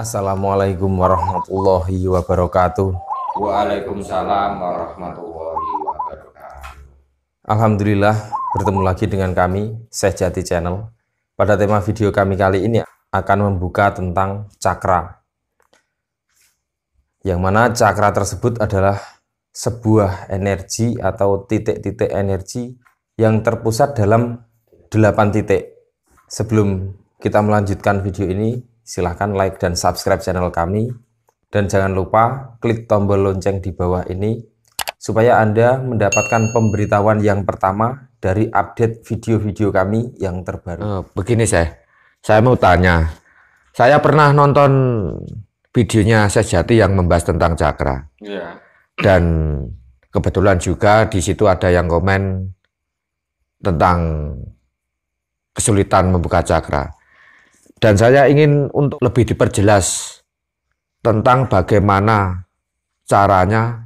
Assalamualaikum warahmatullahi wabarakatuh. Waalaikumsalam warahmatullahi wabarakatuh. Alhamdulillah, bertemu lagi dengan kami, Syekh Jati Channel. Pada tema video kami kali ini akan membuka tentang cakra. Yang mana cakra tersebut adalah sebuah energi atau titik-titik energi yang terpusat dalam 8 titik. Sebelum kita melanjutkan video ini, silahkan like dan subscribe channel kami. Dan jangan lupa klik tombol lonceng di bawah ini supaya Anda mendapatkan pemberitahuan yang pertama dari update video-video kami yang terbaru. Begini saya mau tanya. Saya pernah nonton videonya Syekh Jati yang membahas tentang cakra. Ya. Dan kebetulan juga di situ ada yang komen tentang kesulitan membuka cakra. Dan saya ingin untuk lebih diperjelas tentang bagaimana caranya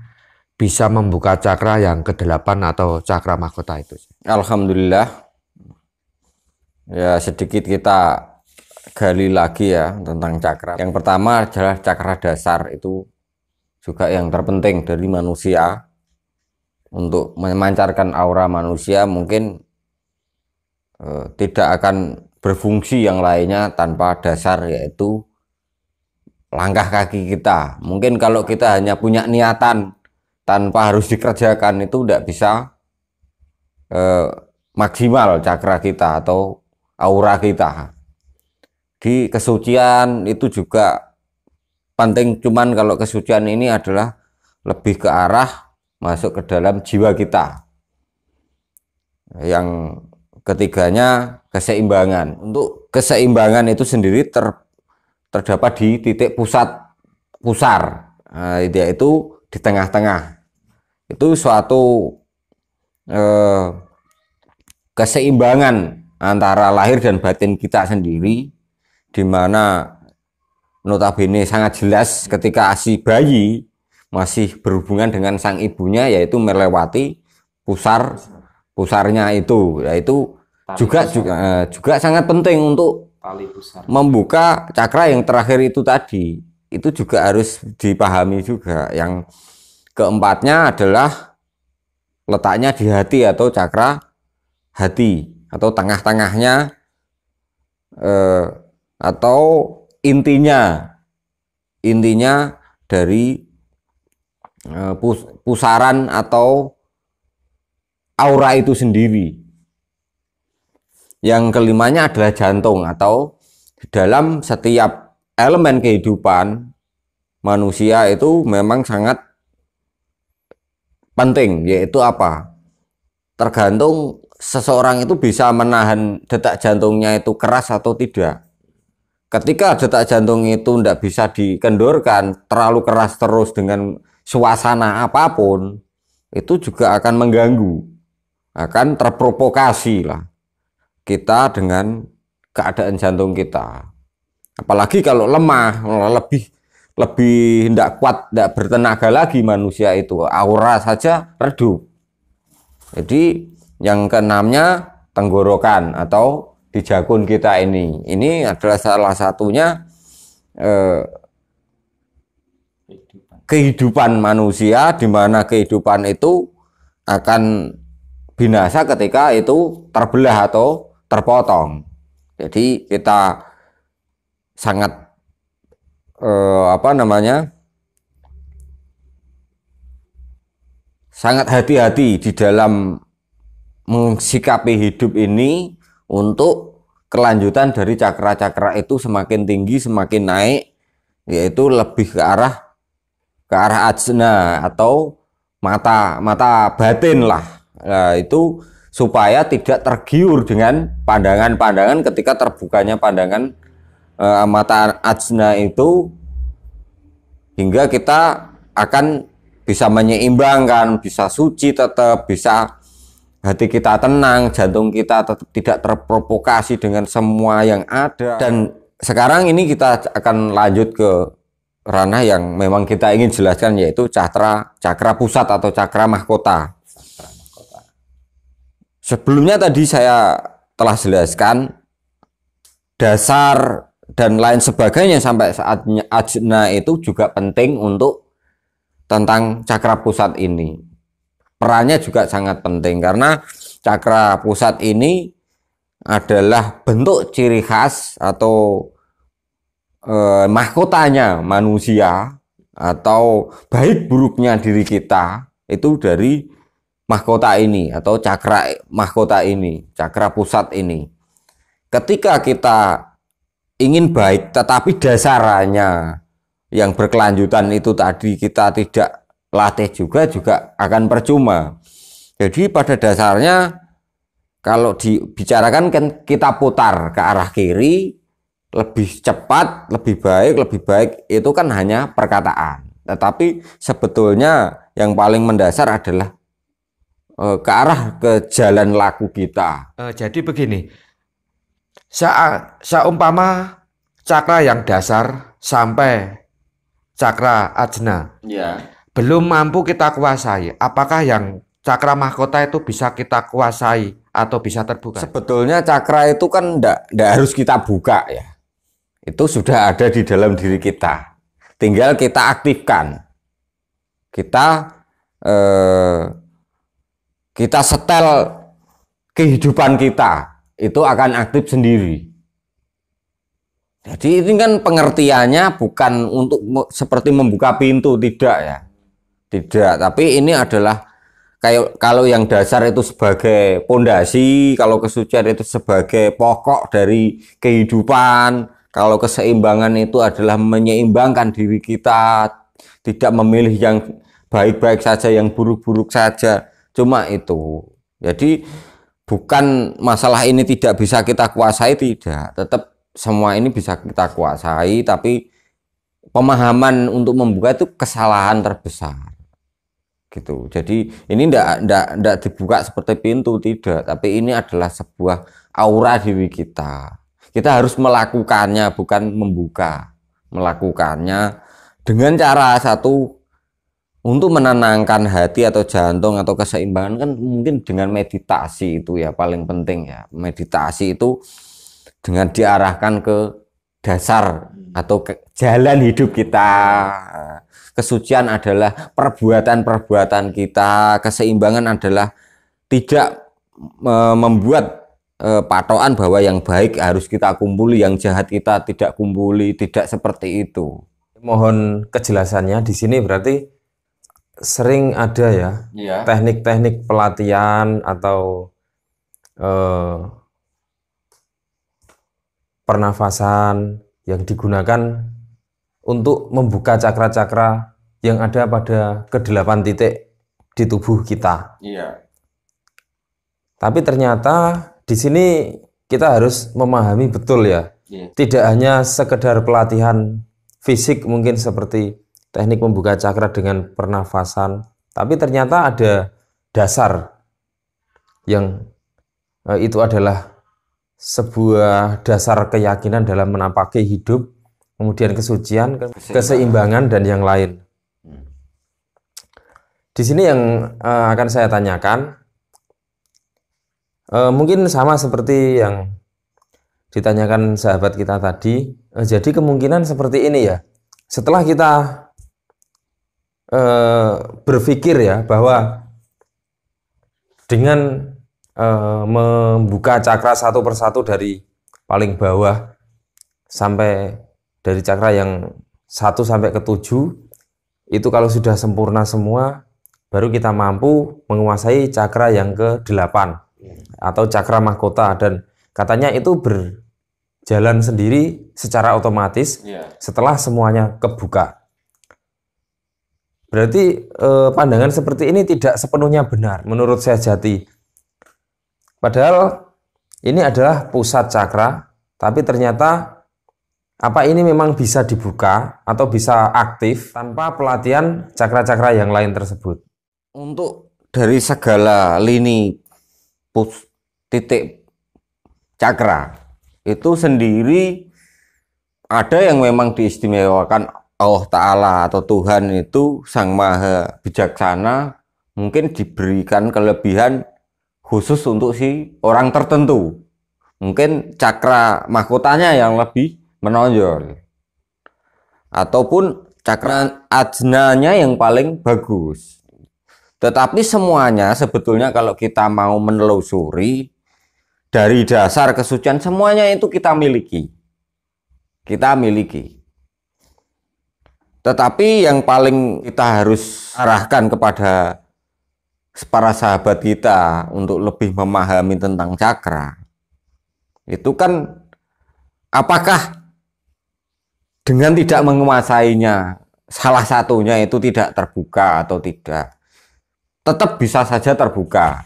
bisa membuka cakra yang ke-8 atau cakra mahkota itu. Alhamdulillah. Ya, sedikit kita gali lagi ya tentang cakra. Yang pertama adalah cakra dasar, itu juga yang terpenting dari manusia. Untuk memancarkan aura manusia mungkin tidak akan berfungsi yang lainnya tanpa dasar, yaitu langkah kaki kita. Mungkin kalau kita hanya punya niatan tanpa harus dikerjakan, itu tidak bisa maksimal cakra kita atau aura kita. Di kesucian itu juga penting, cuman kalau kesucian ini adalah lebih ke arah masuk ke dalam jiwa kita. Yang ketiganya keseimbangan. Untuk keseimbangan itu sendiri terdapat di titik pusar, yaitu di tengah-tengah. Itu suatu keseimbangan antara lahir dan batin kita sendiri, di mana notabene sangat jelas ketika si bayi masih berhubungan dengan sang ibunya, yaitu melewati pusarnya itu, yaitu juga sangat penting untuk membuka cakra yang terakhir itu tadi. Itu juga harus dipahami juga. Yang keempatnya adalah letaknya di hati atau cakra hati, atau tengah-tengahnya atau intinya dari pusaran atau aura itu sendiri. Yang kelimanya adalah jantung, atau dalam setiap elemen kehidupan manusia itu memang sangat penting, yaitu apa? Tergantung seseorang itu bisa menahan detak jantungnya itu keras atau tidak. Ketika detak jantung itu tidak bisa dikendorkan, terlalu keras terus dengan suasana apapun, itu juga akan mengganggu, akan terprovokasi lah kita dengan keadaan jantung kita. Apalagi kalau lemah, lebih tidak kuat, tidak bertenaga lagi manusia itu, aura saja redup. Jadi yang keenamnya tenggorokan atau di jakun kita ini adalah salah satunya kehidupan manusia, di mana kehidupan itu akan binasa ketika itu terbelah atau terpotong. Jadi kita sangat sangat hati-hati di dalam mensikapi hidup ini untuk kelanjutan dari cakra-cakra itu semakin tinggi, semakin naik, yaitu lebih ke arah ajna atau mata batin lah. Nah, itu supaya tidak tergiur dengan pandangan-pandangan ketika terbukanya pandangan mata ajna itu, hingga kita akan bisa menyeimbangkan, bisa suci tetap, bisa hati kita tenang, jantung kita tetap tidak terprovokasi dengan semua yang ada. Dan sekarang ini kita akan lanjut ke ranah yang memang kita ingin jelaskan, yaitu cakra pusat atau cakra mahkota. Sebelumnya tadi saya telah jelaskan dasar dan lain sebagainya sampai saatnya ajna itu juga penting untuk tentang cakra pusat ini. Perannya juga sangat penting karena cakra pusat ini adalah bentuk ciri khas atau mahkotanya manusia atau baik buruknya diri kita itu dari mahkota ini atau cakra mahkota ini, cakra pusat ini. Ketika kita ingin baik tetapi dasarnya yang berkelanjutan itu tadi kita tidak latih juga akan percuma. Jadi pada dasarnya kalau dibicarakan kan kita putar ke arah kiri lebih cepat, lebih baik itu kan hanya perkataan. Tetapi sebetulnya yang paling mendasar adalah ke arah ke jalan laku kita. Jadi begini, seumpama cakra yang dasar sampai cakra ajna belum mampu kita kuasai, apakah yang cakra mahkota itu bisa kita kuasai atau bisa terbuka? Sebetulnya cakra itu kan ndak harus kita buka ya. Itu sudah ada di dalam diri kita. Tinggal kita aktifkan. Kita setel kehidupan kita. Itu akan aktif sendiri. Jadi ini kan pengertiannya bukan untuk seperti membuka pintu, tidak ya. Tidak, tapi ini adalah kayak kalau yang dasar itu sebagai pondasi, kalau kesucian itu sebagai pokok dari kehidupan, kalau keseimbangan itu adalah menyeimbangkan diri kita, tidak memilih yang baik-baik saja, yang buruk-buruk saja, cuma itu. Jadi bukan masalah ini tidak bisa kita kuasai, tidak, tetap semua ini bisa kita kuasai, tapi pemahaman untuk membuka itu kesalahan terbesar. Gitu. Jadi ini tidak dibuka seperti pintu, tidak, tapi ini adalah sebuah aura diri kita. Kita harus melakukannya, bukan membuka. Melakukannya dengan cara satu untuk menenangkan hati atau jantung atau keseimbangan kan mungkin dengan meditasi itu ya paling penting ya. Meditasi itu dengan diarahkan ke dasar atau ke jalan hidup kita. Kesucian adalah perbuatan-perbuatan kita, keseimbangan adalah tidak membuat patokan bahwa yang baik harus kita kumpuli, yang jahat kita tidak kumpuli, tidak seperti itu. Mohon kejelasannya di sini berarti sering ada ya teknik-teknik pelatihan atau pernafasan yang digunakan untuk membuka cakra-cakra yang ada pada ke-8 titik di tubuh kita. Iya. Tapi ternyata di sini kita harus memahami betul ya. Tidak hanya sekedar pelatihan fisik mungkin seperti teknik membuka cakra dengan pernafasan, tapi ternyata ada dasar yang itu adalah sebuah dasar keyakinan dalam menapaki hidup, kemudian kesucian, keseimbangan dan yang lain. Di sini yang akan saya tanyakan mungkin sama seperti yang ditanyakan sahabat kita tadi. Jadi kemungkinan seperti ini ya. Setelah kita berpikir ya bahwa dengan membuka cakra satu persatu dari paling bawah sampai dari cakra yang 1 sampai ke 7, itu kalau sudah sempurna semua, baru kita mampu menguasai cakra yang ke-8 atau cakra mahkota, dan katanya itu berjalan sendiri secara otomatis setelah semuanya kebuka. Berarti pandangan seperti ini tidak sepenuhnya benar menurut saya jati. Padahal ini adalah pusat cakra, tapi ternyata apa ini memang bisa dibuka atau bisa aktif tanpa pelatihan cakra-cakra yang lain tersebut. Untuk dari segala lini titik cakra itu sendiri ada yang memang diistimewakan Allah Ta'ala atau Tuhan itu Sang Maha Bijaksana, mungkin diberikan kelebihan khusus untuk si orang tertentu. Mungkin cakra mahkotanya yang lebih menonjol. Ataupun cakra ajnanya yang paling bagus. Tetapi semuanya sebetulnya kalau kita mau menelusuri dari dasar kesucian, semuanya itu kita miliki. Kita miliki. Tetapi yang paling kita harus arahkan kepada para sahabat kita untuk lebih memahami tentang cakra, itu kan apakah dengan tidak menguasainya, salah satunya itu tidak terbuka atau tidak? Tetap bisa saja terbuka.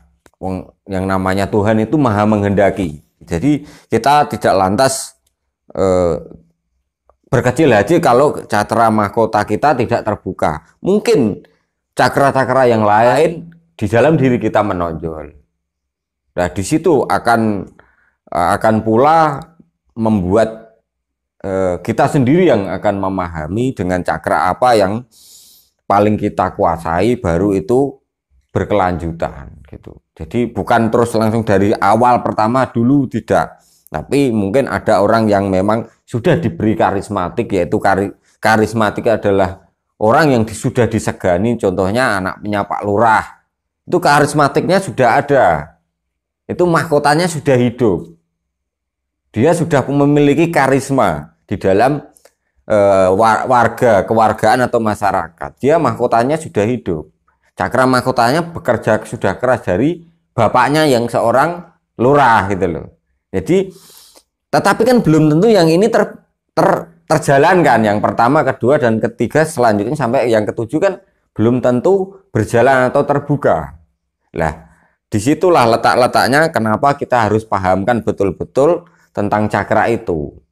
Yang namanya Tuhan itu maha menghendaki. Jadi kita tidak lantas berkecil hati kalau cakra mahkota kita tidak terbuka. Mungkin cakra-cakra yang lain di dalam diri kita menonjol. Nah, di situ akan pula membuat kita sendiri yang akan memahami dengan cakra apa yang paling kita kuasai, baru itu berkelanjutan gitu. Jadi bukan terus langsung dari awal pertama dulu, tidak. Tapi mungkin ada orang yang memang sudah diberi karismatik, yaitu karismatik adalah orang yang sudah disegani, contohnya anaknya Pak Lurah. Itu karismatiknya sudah ada. Itu mahkotanya sudah hidup. Dia sudah memiliki karisma di dalam warga, kewargaan atau masyarakat. Dia mahkotanya sudah hidup. Cakra mahkotanya bekerja sudah keras dari bapaknya yang seorang lurah gitu loh. Jadi, tetapi kan belum tentu yang ini terjalankan. Yang pertama, kedua, dan ketiga, selanjutnya sampai yang ketujuh kan belum tentu berjalan atau terbuka. Lah, disitulah letak-letaknya kenapa kita harus pahamkan betul-betul tentang cakra itu.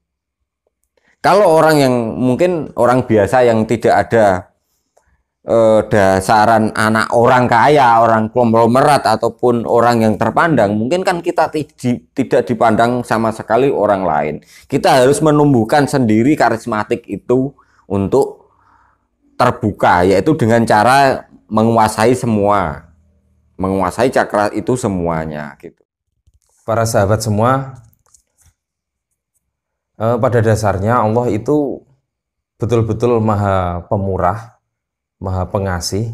Kalau orang yang mungkin orang biasa yang tidak ada dasaran anak orang kaya, orang konglomerat ataupun orang yang terpandang, mungkin kan kita tidak dipandang sama sekali orang lain. Kita harus menumbuhkan sendiri karismatik itu untuk terbuka, yaitu dengan cara menguasai semua, menguasai cakra itu semuanya gitu. Para sahabat semua, pada dasarnya Allah itu betul-betul maha pemurah, maha pengasih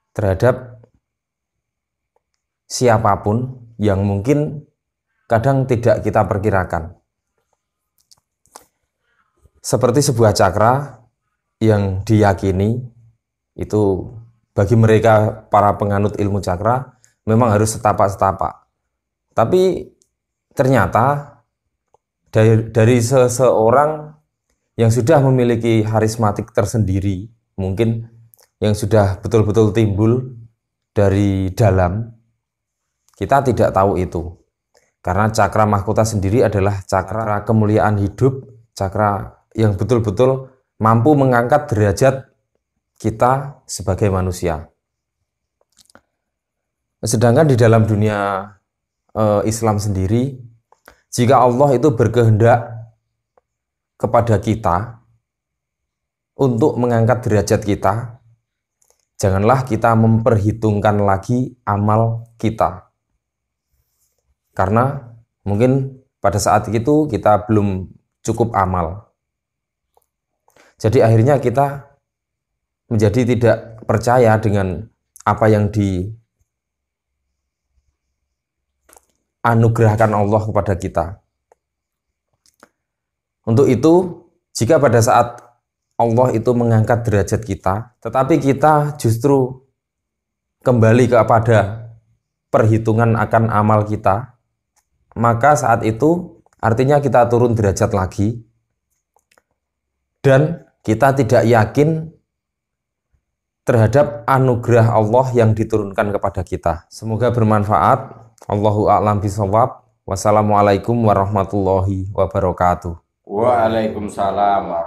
terhadap siapapun yang mungkin kadang tidak kita perkirakan. Seperti sebuah cakra yang diyakini itu bagi mereka para penganut ilmu cakra memang harus setapak-setapak. Tapi ternyata dari seseorang yang sudah memiliki karismatik tersendiri, mungkin yang sudah betul-betul timbul dari dalam, kita tidak tahu itu. Karena cakra mahkota sendiri adalah cakra kemuliaan hidup, cakra yang betul-betul mampu mengangkat derajat kita sebagai manusia. Sedangkan di dalam dunia Islam sendiri, jika Allah itu berkehendak kepada kita untuk mengangkat derajat kita, janganlah kita memperhitungkan lagi amal kita. Karena mungkin pada saat itu kita belum cukup amal. Jadi akhirnya kita menjadi tidak percaya dengan apa yang dianugerahkan Allah kepada kita. Untuk itu, jika pada saat Allah itu mengangkat derajat kita, tetapi kita justru kembali kepada perhitungan akan amal kita, maka saat itu artinya kita turun derajat lagi dan kita tidak yakin terhadap anugerah Allah yang diturunkan kepada kita. Semoga bermanfaat. Allahu a'lam bishawab. Wassalamualaikum warahmatullahi wabarakatuh. Waalaikumsalam warahmatullahi wabarakatuh.